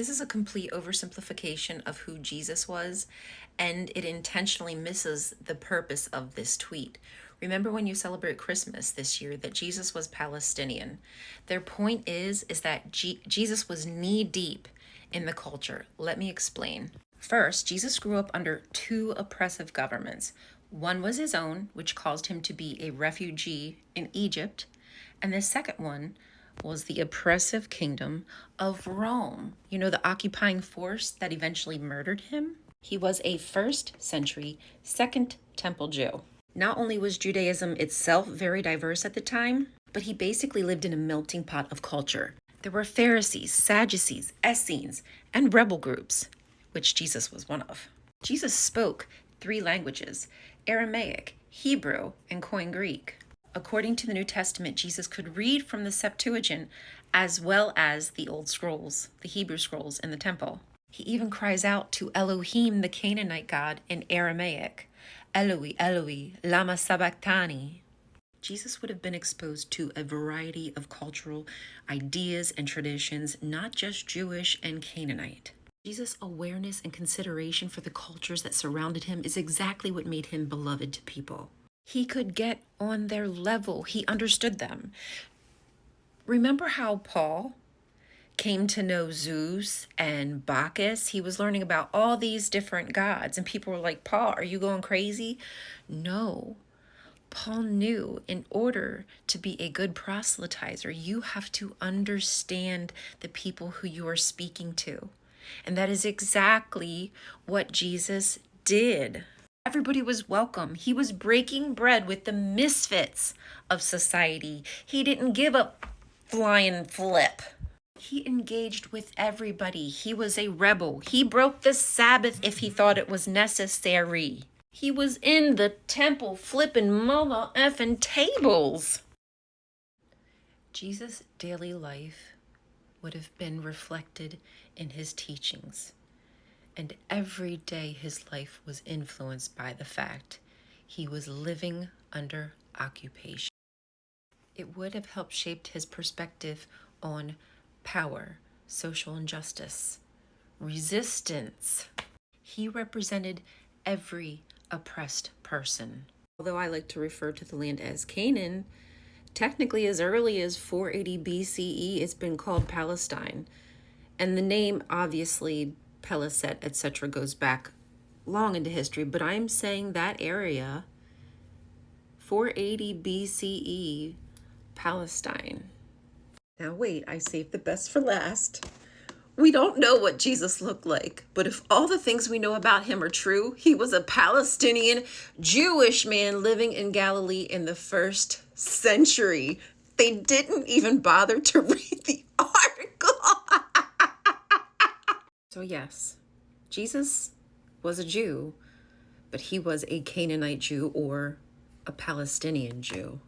This is a complete oversimplification of who Jesus was, and it intentionally misses the purpose of this tweet. Remember when you celebrate Christmas this year that Jesus was Palestinian. Their point is that Jesus was knee deep in the culture. Let me explain. First, Jesus grew up under two oppressive governments. One was his own, which caused him to be a refugee in Egypt, and the second one was the oppressive kingdom of Rome. You know, the occupying force that eventually murdered him? He was a first century Second Temple Jew. Not only was Judaism itself very diverse at the time, but he basically lived in a melting pot of culture. There were Pharisees, Sadducees, Essenes, and rebel groups, which Jesus was one of. Jesus spoke three languages: Aramaic, Hebrew, and Koine Greek. According to the New Testament, Jesus could read from the Septuagint as well as the Old Scrolls, the Hebrew scrolls in the temple. He even cries out to Elohim, the Canaanite god, in Aramaic, Eloi, Eloi, lama sabachthani. Jesus would have been exposed to a variety of cultural ideas and traditions, not just Jewish and Canaanite. Jesus' awareness and consideration for the cultures that surrounded him is exactly what made him beloved to people. He could get on their level. He understood them. Remember how Paul came to know Zeus and Bacchus? He was learning about all these different gods, and people were like, Paul, are you going crazy? No. Paul knew in order to be a good proselytizer, you have to understand the people who you are speaking to. And that is exactly what Jesus did. Everybody was welcome. He was breaking bread with the misfits of society. He didn't give a flying flip. He engaged with everybody. He was a rebel. He broke the Sabbath if he thought it was necessary. He was in the temple flipping mother effing tables. Jesus' daily life would have been reflected in his teachings. And every day his life was influenced by the fact he was living under occupation. It would have helped shape his perspective on power, social injustice, resistance. He represented every oppressed person. Although I like to refer to the land as Canaan, technically as early as 480 BCE, it's been called Palestine. And the name, obviously, Peliset, etc., goes back long into history, but I'm saying that area, 480 BCE, Palestine. Now wait, I saved the best for last. We don't know what Jesus looked like, but if all the things we know about him are true, he was a Palestinian Jewish man living in Galilee in the 1st century. They didn't even bother to read the article. So yes, Jesus was a Jew, but he was a Canaanite Jew or a Palestinian Jew.